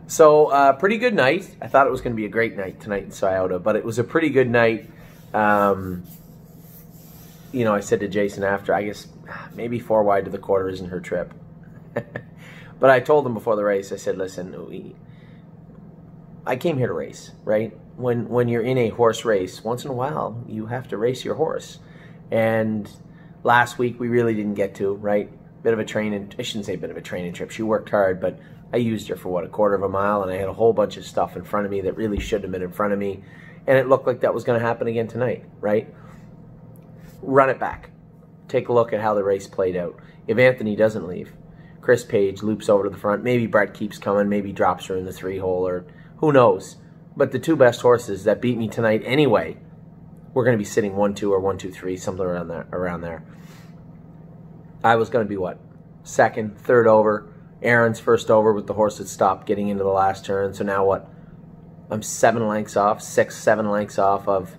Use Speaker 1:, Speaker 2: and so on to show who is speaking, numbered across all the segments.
Speaker 1: So, pretty good night. I thought it was going to be a great night tonight in Scioto, but it was a pretty good night. You know, I said to Jason after, I guess maybe 4 wide to the quarter isn't her trip. But I told him before the race, I said, listen, I came here to race, right? When you're in a horse race, once in a while, you have to race your horse. And last week, we really didn't get to, right? Bit of a training, I shouldn't say bit of a training trip. She worked hard, but I used her for, what, a quarter of a mile, and I had a whole bunch of stuff in front of me that really shouldn't have been in front of me. And it looked like that was going to happen again tonight, right? Run it back. Take a look at how the race played out. If Anthony doesn't leave, Chris Page loops over to the front. Maybe Brett keeps coming. Maybe drops her in the 3-hole, or who knows. But the 2 best horses that beat me tonight anyway, we're going to be sitting 1-2 or 1-2-3, something around there. I was going to be, what, second, third over. Aaron's first over with the horse that stopped getting into the last turn. So now what? I'm 7 lengths off, 6, 7 lengths off of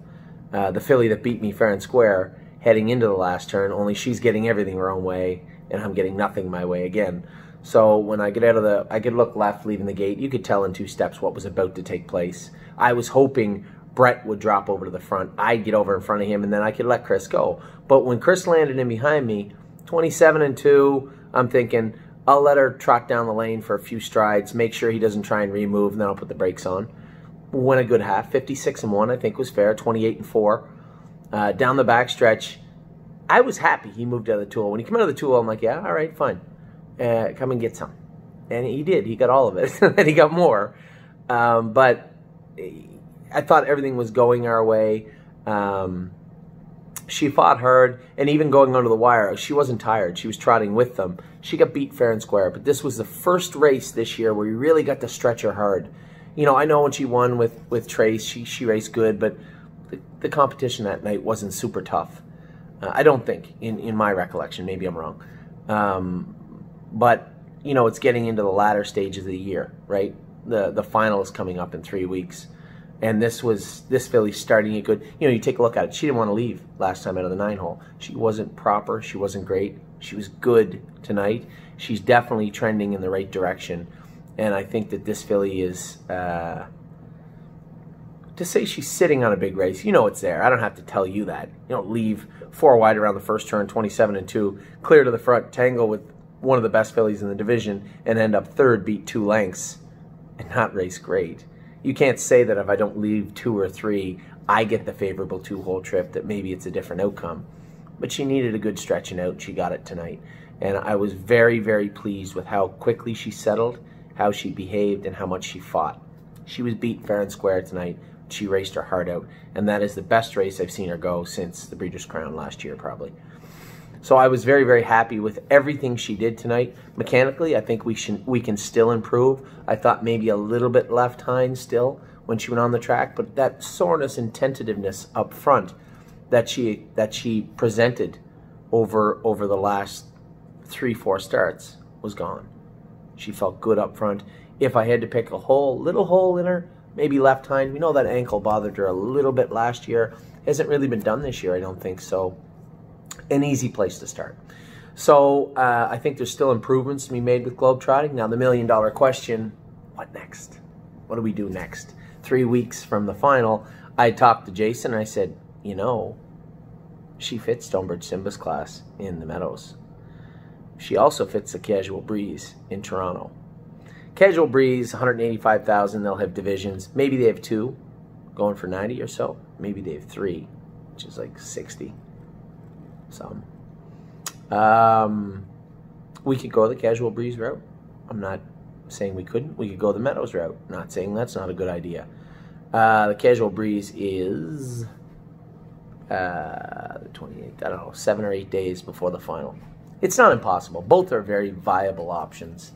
Speaker 1: the filly that beat me fair and square heading into the last turn, only she's getting everything her own way, and I'm getting nothing my way again. So when I get out of I could look left leaving the gate. You could tell in 2 steps what was about to take place. I was hoping Brett would drop over to the front. I'd get over in front of him, and then I could let Chris go. But when Chris landed in behind me, 27-2, I'm thinking, I'll let her trot down the lane for a few strides, make sure he doesn't try and remove, and then I'll put the brakes on. Went a good half, 56-1, I think was fair, 28-4. Down the back stretch, I was happy he moved out of the tool. When he came out of the tool, I'm like, yeah, all right, fine. Come and get some. And he did. He got all of it. And he got more. But I thought everything was going our way. She fought hard, and even going under the wire, she wasn't tired. She was trotting with them. She got beat fair and square, but this was the first race this year where you really got to stretch her hard. You know, I know when she won with Trace, she raced good, but the competition that night wasn't super tough. I don't think, in my recollection. Maybe I'm wrong. But, you know, it's getting into the latter stages of the year, right? The final is coming up in 3 weeks. And this filly's starting a good, you know, you take a look at it. She didn't want to leave last time out of the 9-hole. She wasn't proper. She wasn't great. She was good tonight. She's definitely trending in the right direction. And I think that this filly is, to say she's sitting on a big race, you know it's there. I don't have to tell you that. You don't leave 4 wide around the first turn, 27-2, clear to the front, tangle with one of the best fillies in the division, and end up third, beat 2 lengths, and not race great. You can't say that if I don't leave 2 or 3, I get the favorable 2-hole trip, that maybe it's a different outcome. But she needed a good stretching out, and she got it tonight. And I was very, very pleased with how quickly she settled, how she behaved, and how much she fought. She was beat fair and square tonight. She raced her heart out, and that is the best race I've seen her go since the Breeders' Crown last year, probably. So I was very, very happy with everything she did tonight. Mechanically, I think we can still improve. I thought maybe a little bit left hind still when she went on the track, but that soreness and tentativeness up front that she presented over the last 3-4 starts was gone. She felt good up front. If I had to pick a little hole in her, maybe left hind. We know that ankle bothered her a little bit last year. Hasn't really been done this year, I don't think so. An easy place to start. So I think there's still improvements to be made with globetrotting. Now the $1,000,000 question, what next? What do we do next? 3 weeks from the final, I talked to Jason and I said, you know, she fits Stonebridge Simba's class in the Meadows. She also fits the Casual Breeze in Toronto. Casual Breeze, 185,000, they'll have divisions. Maybe they have 2 going for 90 or so. Maybe they have 3, which is like 60. So, we could go the Casual Breeze route. I'm not saying we couldn't. We could go the Meadows route. Not saying that's not a good idea. The Casual Breeze is the 28th. I don't know, 7 or 8 days before the final. It's not impossible. Both are very viable options.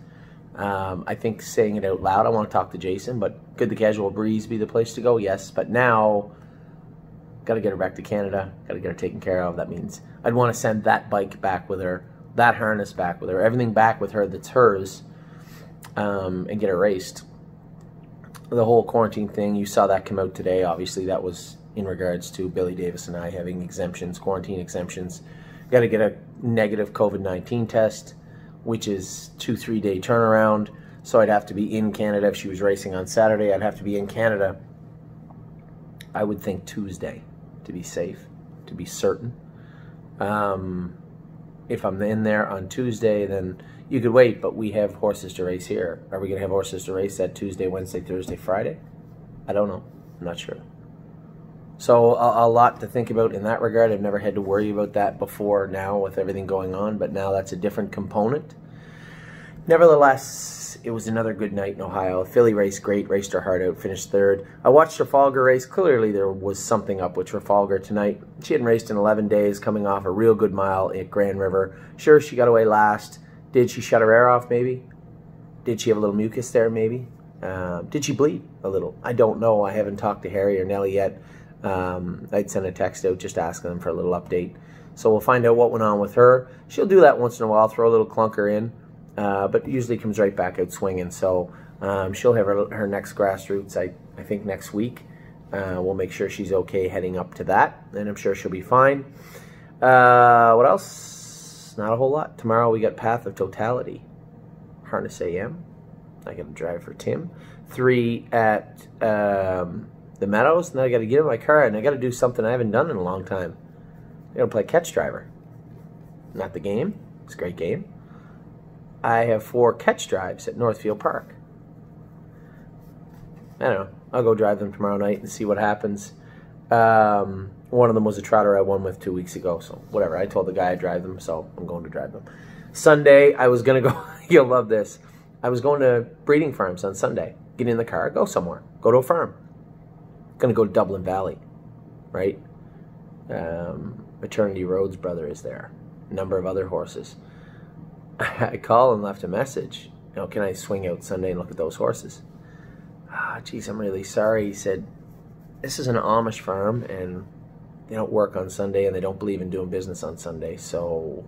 Speaker 1: I think saying it out loud, I want to talk to Jason, but could the Casual Breeze be the place to go? Yes, but now got to get her back to Canada, got to get her taken care of. That means I'd want to send that bike back with her, that harness back with her, everything back with her that's hers, and get her raced. The whole quarantine thing, you saw that come out today. Obviously, that was in regards to Billy Davis and I having exemptions, quarantine exemptions. Got to get a negative COVID-19 test, which is 2-3 day turnaround. So I'd have to be in Canada. If she was racing on Saturday, I'd have to be in Canada, I would think Tuesday, to be safe, to be certain. If I'm in there on Tuesday, then you could wait, but we have horses to race here. Are we going to have horses to race that Tuesday, Wednesday, Thursday, Friday? I don't know. I'm not sure. So a lot to think about in that regard. I've never had to worry about that before now with everything going on, but now that's a different component. Nevertheless, it was another good night in Ohio. Filly raced great, raced her heart out, finished third. I watched Trafalgar race. Clearly there was something up with Trafalgar tonight. She hadn't raced in 11 days, coming off a real good mile at Grand River. Sure, she got away last. Did she shut her air off, maybe? Did she have a little mucus there, maybe? Did she bleed a little? I don't know. I haven't talked to Harry or Nellie yet. I'd send a text out just asking them for a little update. So we'll find out what went on with her. She'll do that once in a while, throw a little clunker in, but usually comes right back out swinging. So she'll have her next grassroots, I think, next week. We'll make sure she's okay heading up to that, and I'm sure she'll be fine. What else? Not a whole lot. Tomorrow we got Path of Totality, Harness AM. I got to drive for Tim. 3 at the Meadows, and then I got to get in my car, and I got to do something I haven't done in a long time. I got to play catch driver. Not the game. It's a great game. I have 4 catch drives at Northfield Park. I don't know. I'll go drive them tomorrow night and see what happens. One of them was a trotter I won with 2 weeks ago, so whatever. I told the guy I'd drive them, so I'm going to drive them. Sunday, I was going to go, you'll love this. I was going to breeding farms on Sunday. Get in the car, go somewhere. Go to a farm. Going to go to Dublin Valley, right? Eternity Road's brother is there. A number of other horses. I called and left a message. You know, can I swing out Sunday and look at those horses? Geez, I'm really sorry. He said, this is an Amish farm, and they don't work on Sunday, and they don't believe in doing business on Sunday, so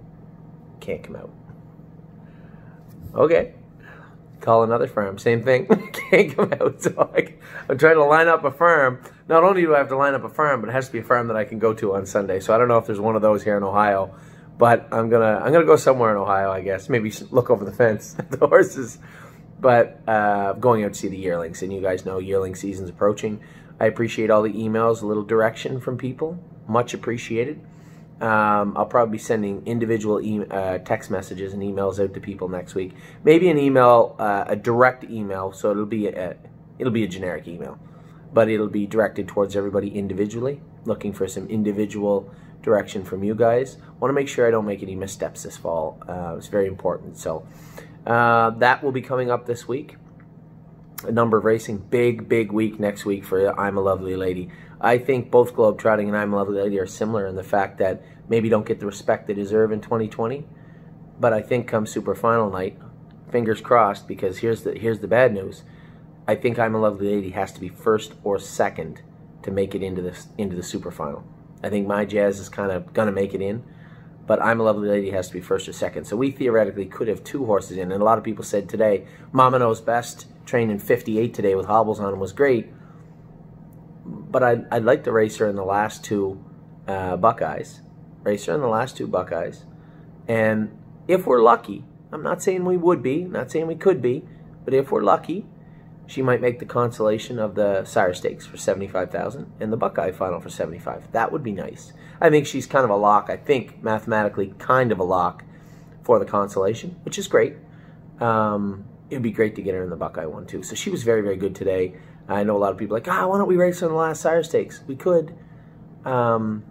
Speaker 1: can't come out. Okay. Call another farm, same thing. Can't come out. So I'm trying to line up a farm. Not only do I have to line up a farm, but it has to be a farm that I can go to on Sunday. So I don't know if there's one of those here in Ohio, but I'm gonna go somewhere in Ohio, I guess. Maybe look over the fence at the horses. But going out to see the yearlings, and you guys know yearling season's approaching. I appreciate all the emails, a little direction from people, much appreciated. I'll probably be sending individual text messages and emails out to people next week. Maybe an email, a direct email, so it'll be a generic email, but it'll be directed towards everybody individually, looking for some individual direction from you guys. Want to make sure I don't make any missteps this fall. It's very important. So that will be coming up this week. A number of racing, big week next week for I'm a Lovely Lady. I think both globetrotting and I'm a Lovely Lady are similar in the fact that maybe don't get the respect they deserve in 2020, but I think come super final night, fingers crossed, because here's the bad news. I think I'm a Lovely Lady has to be first or second to make it into the super final. I think My Jazz is kind of gonna make it in, but I'm a Lovely Lady has to be first or second. So we theoretically could have 2 horses in, and a lot of people said today, Mama Knows Best trained in 58 today with hobbles on him was great. But I'd like to race her in the last 2 Buckeyes. Race her in the last 2 Buckeyes. And if we're lucky, I'm not saying we would be, not saying we could be, but if we're lucky, she might make the consolation of the Sire Stakes for $75,000 and the Buckeye final for $75,000. That would be nice. I think she's kind of a lock. I think mathematically kind of a lock for the consolation, which is great. It would be great to get her in the Buckeye one too. So she was very good today. I know a lot of people are like, why don't we race her in the last Sire Stakes? We could. But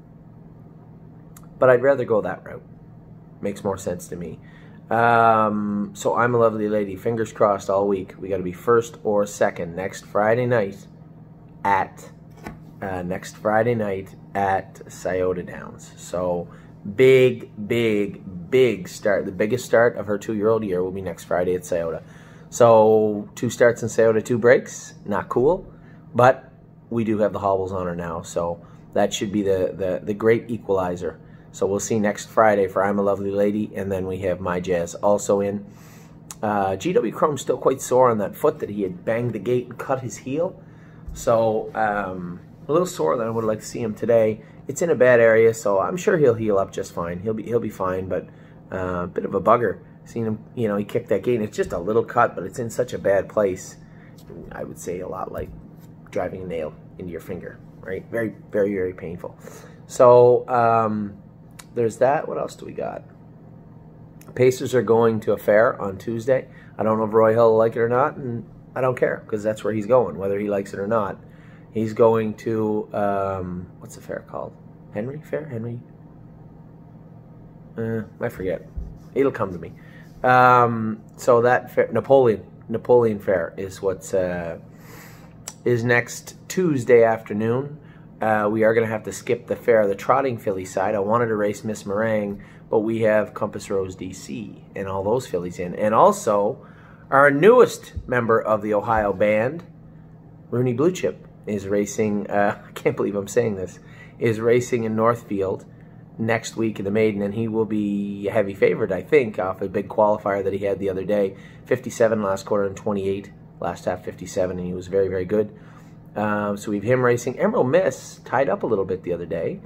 Speaker 1: I'd rather go that route. Makes more sense to me. So I'm a Lovely Lady. Fingers crossed all week. We got to be first or second next Friday night at Scioto Downs. So big start. The biggest start of her 2-year-old year will be next Friday at Scioto. So 2 starts in Scioto, 2 breaks. Not cool, but we do have the hobbles on her now, so that should be the great equalizer. So we'll see next Friday for I'm a Lovely Lady, and then we have My Jazz also in. GW Chrome's still quite sore on that foot that he had banged the gate and cut his heel. So a little sore than I would like to see him today. It's in a bad area, so I'm sure he'll heal up just fine. He'll be fine, but a bit of a bugger. Seen him, you know, he kicked that gate. It's just a little cut, but it's in such a bad place. I would say a lot like driving a nail into your finger, right? Very, very, very painful. So there's that. What else do we got? Pacers are going to a fair on Tuesday. I don't know if Roy Hill will like it or not, and I don't care because that's where he's going, whether he likes it or not. He's going to, what's the fair called? Henry Fair? Henry? I forget. It'll come to me. So that fair, Napoleon Fair is what's is next Tuesday afternoon. We are going to have to skip the fair, the trotting filly side. I wanted to race Miss Meringue, but we have Compass Rose DC and all those fillies in. And also, our newest member of the Ohio band, Rooney Blue Chip, is racing, I can't believe I'm saying this, is racing in Northfield next week in the maiden, and he will be a heavy favorite, I think, off a big qualifier that he had the other day. 57 last quarter and 28 last half, 57, and he was very, very good. So we have him racing. Emerald Miss tied up a little bit the other day.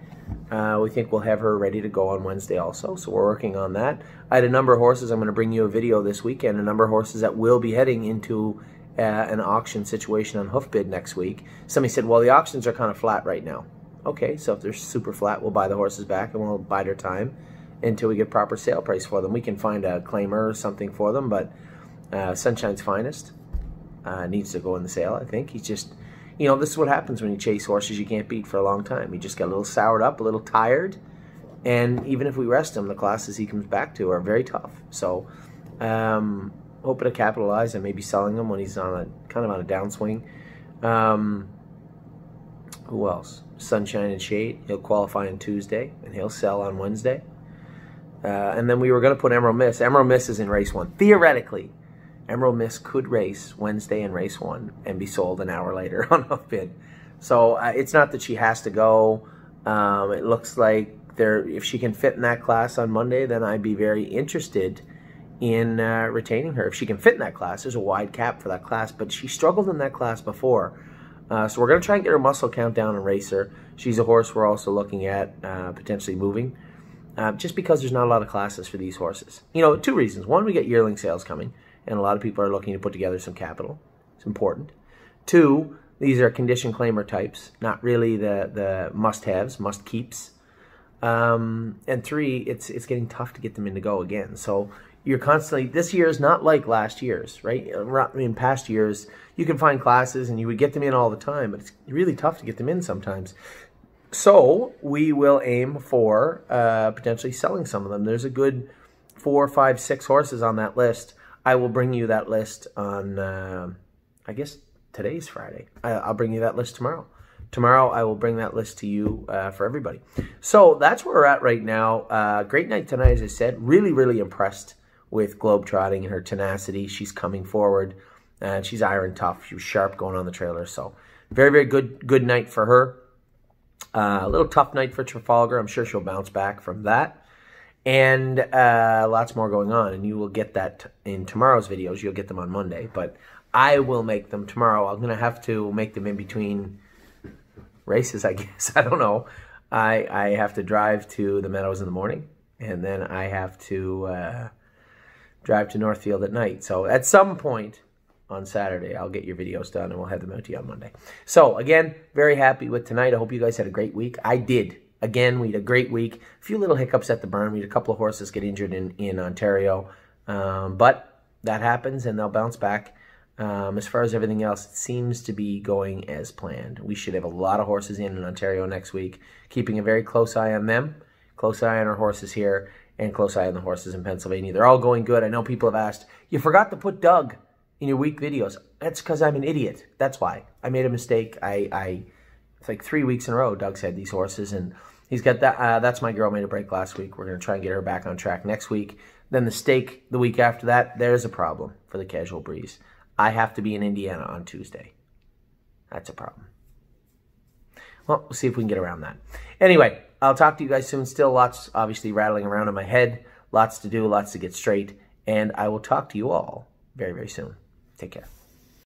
Speaker 1: We think we'll have her ready to go on Wednesday also, so we're working on that. I had a number of horses. I'm going to bring you a video this weekend, a number of horses that will be heading into an auction situation on Hoofbid next week. Somebody said, well, the auctions are kind of flat right now. Okay, so if they're super flat, we'll buy the horses back and we'll bide our time until we get proper sale price for them. We can find a claimer or something for them, but Sunshine's Finest needs to go in the sale, I think. He's just, you know, this is what happens when you chase horses you can't beat for a long time. You just get a little soured up, a little tired, and even if we rest him, the classes he comes back to are very tough. So, hoping to capitalize and maybe selling him when he's on a kind of on a downswing. Who else? Sunshine and Shade. He'll qualify on Tuesday, and he'll sell on Wednesday. And then we were going to put Emerald Miss. Emerald Miss is in race 1. Theoretically, Emerald Miss could race Wednesday in race 1 and be sold an hour later on Hoofbid. So it's not that she has to go. It looks like if she can fit in that class on Monday, then I'd be very interested in retaining her. If she can fit in that class, there's a wide cap for that class, but she struggled in that class before. So we're going to try and get her muscle count down and race her. She's a horse we're also looking at potentially moving, just because there's not a lot of classes for these horses. You know, 2 reasons. One, we get yearling sales coming, and a lot of people are looking to put together some capital. It's important. 2, these are condition claimer types, not really the must-haves, must-keeps. And 3, it's getting tough to get them in to go again. So you're constantly, this year is not like last year's, right? In past years, you can find classes and you would get them in all the time, but it's really tough to get them in sometimes. So we will aim for potentially selling some of them. There's a good 4, 5, 6 horses on that list. I will bring you that list on, I guess today's Friday. I'll bring you that list tomorrow. Tomorrow I will bring that list to you for everybody. So that's where we're at right now. Great night tonight, as I said. Really, really impressed with globetrotting and her tenacity. She's coming forward, and she's iron tough. She was sharp going on the trailer. So very, very good night for her. A little tough night for Trafalgar. I'm sure she'll bounce back from that. And lots more going on, and you will get that in tomorrow's videos. You'll get them on Monday, but I will make them tomorrow. I'm going to have to make them in between races, I guess. I don't know. I have to drive to the Meadows in the morning, and then I have to drive to Northfield at night. So at some point on Saturday, I'll get your videos done, and we'll have them out to you on Monday. So again, very happy with tonight. I hope you guys had a great week. I did. Again, we had a great week. A few little hiccups at the barn. We had a couple of horses get injured in Ontario. But that happens, and they'll bounce back. As far as everything else, it seems to be going as planned. We should have a lot of horses in Ontario next week, keeping a very close eye on them, close eye on our horses here, and close eye on the horses in Pennsylvania. They're all going good. I know people have asked, you forgot to put Doug in your week videos. That's because I'm an idiot. That's why. I made a mistake. It's like 3 weeks in a row Doug's had these horses, and he's got that. That's My Girl made a break last week. We're going to try and get her back on track next week. Then the stake the week after that, there's a problem for the Casual Breeze. I have to be in Indiana on Tuesday. That's a problem. Well, we'll see if we can get around that. Anyway, I'll talk to you guys soon. Still lots, obviously, rattling around in my head. Lots to do, lots to get straight. And I will talk to you all very, very soon. Take care.